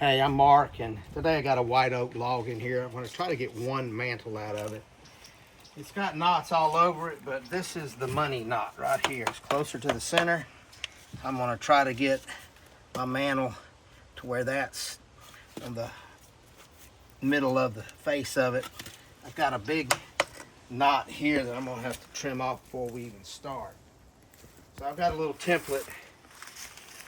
Hey, I'm Mark, and today I got a white oak log in here. I'm going to try to get one mantle out of it. It's got knots all over it, but this is the money knot right here. It's closer to the center. I'm going to try to get my mantle to where that's on the middle of the face of it. I've got a big knot here that I'm going to have to trim off before we even start. So I've got a little template,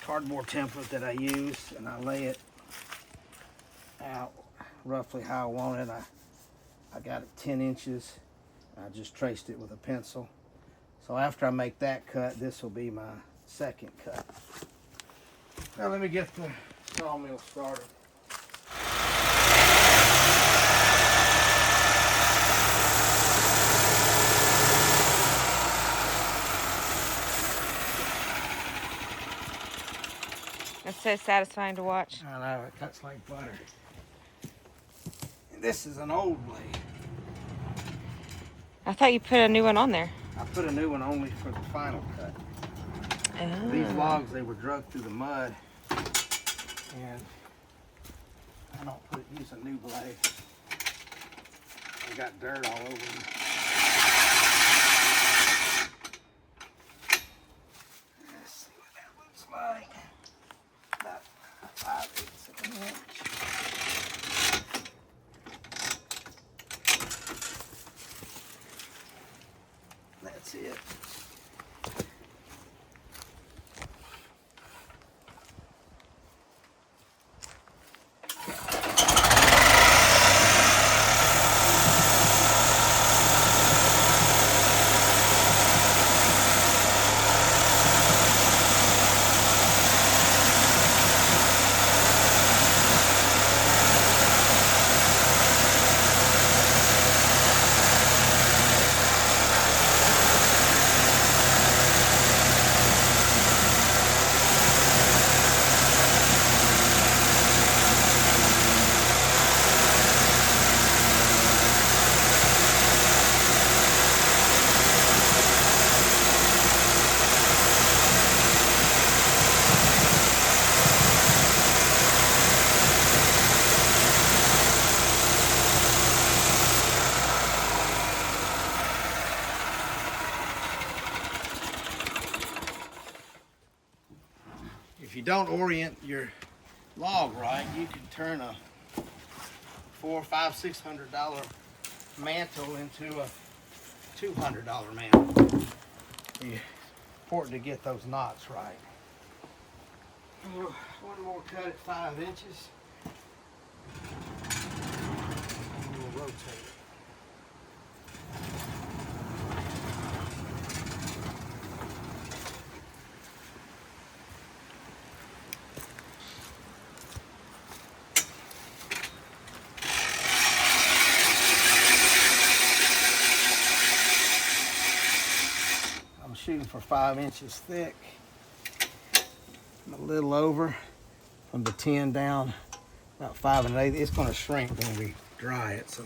cardboard template that I use, and I lay it out roughly how I want it. I got it 10 inches. I just traced it with a pencil. So after I make that cut, this will be my second cut. Now let me get the sawmill started. It's so satisfying to watch. I know, it cuts like butter. And this is an old blade. I thought you put a new one on there. I put a new one only for the final cut. Oh. These logs, they were drugged through the mud, and I don't use a new blade. I got dirt all over them. Let's see what that looks like. About 5/8 of an inch. That's it. If you don't orient your log right, you can turn a $400, $500, $600 mantle into a $200 mantle. It's important to get those knots right. One more cut at 5 inches. And we'll rotate it. Shooting for 5 inches thick. I'm a little over from the 10 down, about 5 1/8. It's going to shrink when we dry it. So.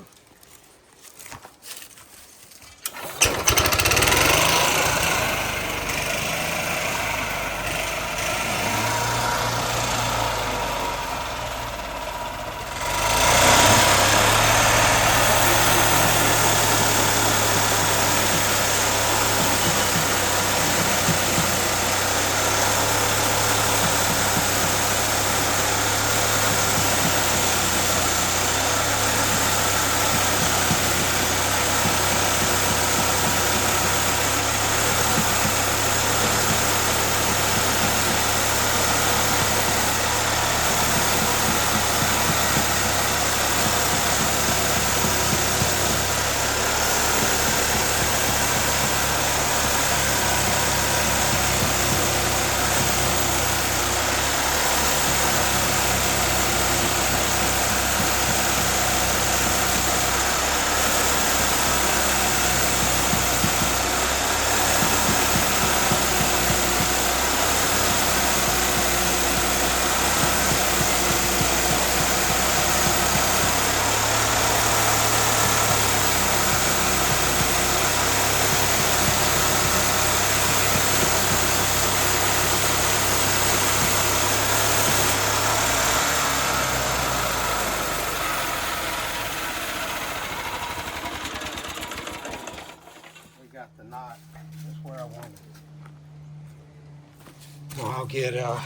I'll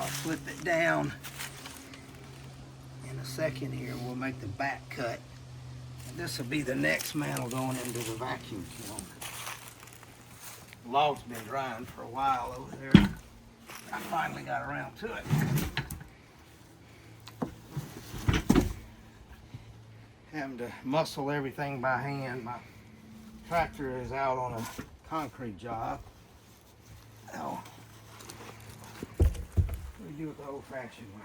flip it down in a second here. We'll make the back cut. And this will be the next mantle going into the vacuum kiln. The log's been drying for a while over there. I finally got around to it. Having to muscle everything by hand. My tractor is out on a concrete job. So we do it the old-fashioned way.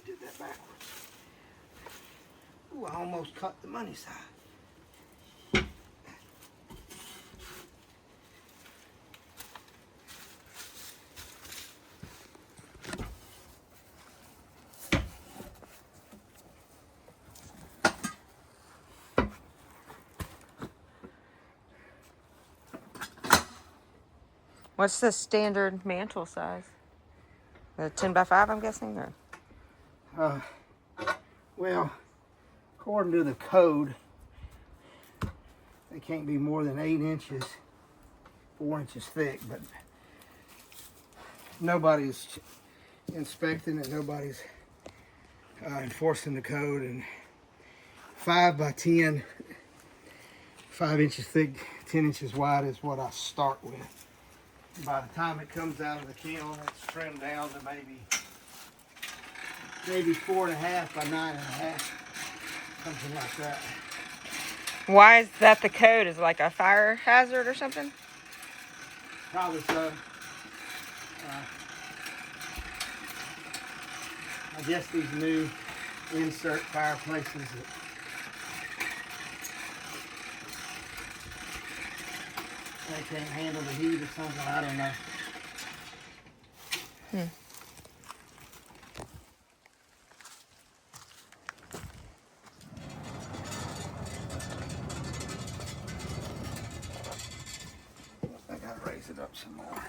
Did that backwards. Ooh, I almost cut the money side. What's the standard mantle size? A 10 by 5, I'm guessing, or? Well, according to the code, they can't be more than 8 inches, 4 inches thick, but nobody's inspecting it, nobody's enforcing the code, and 5 by 10, 5 inches thick, 10 inches wide is what I start with. By the time it comes out of the kiln, it's trimmed down to maybe 4.5 by 9.5, something like that. Why is that the code? Is it like a fire hazard or something? Probably so. I guess these new insert fireplaces that they can't handle the heat or something, I don't know. I gotta raise it up some more.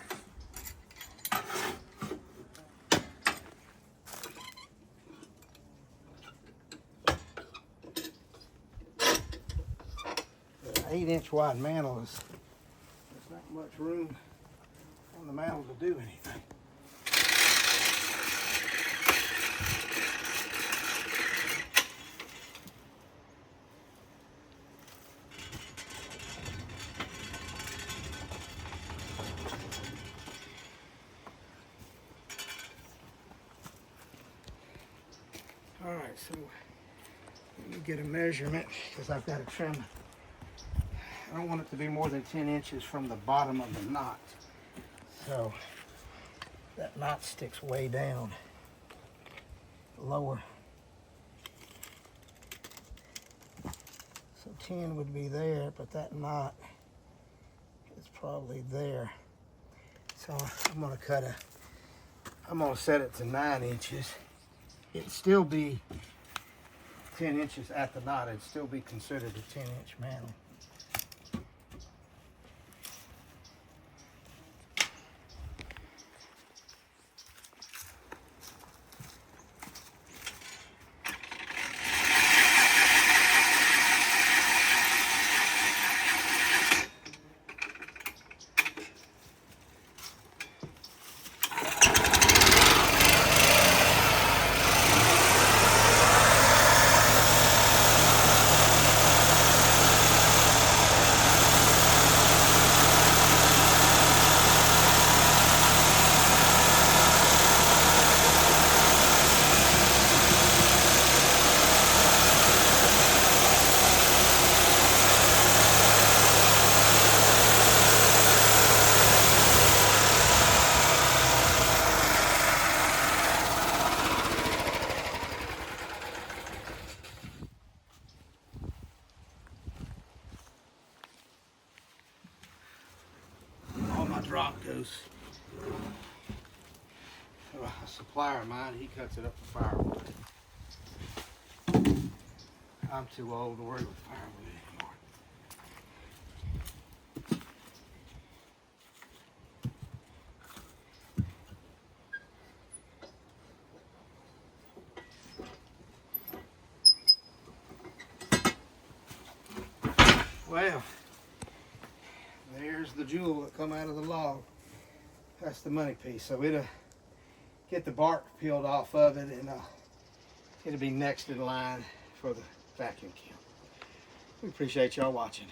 The 8-inch wide mantle is, there's not much room on the mantle to do anything. All right, so let me get a measurement because I've got to trim. I don't want it to be more than 10 inches from the bottom of the knot. So that knot sticks way down lower. So 10 would be there, but that knot is probably there. So I'm gonna set it to 9 inches. It'd still be 10 inches at the knot. It'd still be considered a 10-inch mantle. rock goes. A supplier of mine, he cuts it up for firewood. I'm too old to worry with firewood anymore. Well, there's the jewel that come out of the log. That's the money piece. So it'll get the bark peeled off of it, and it'll be next in line for the vacuum kiln. We appreciate y'all watching.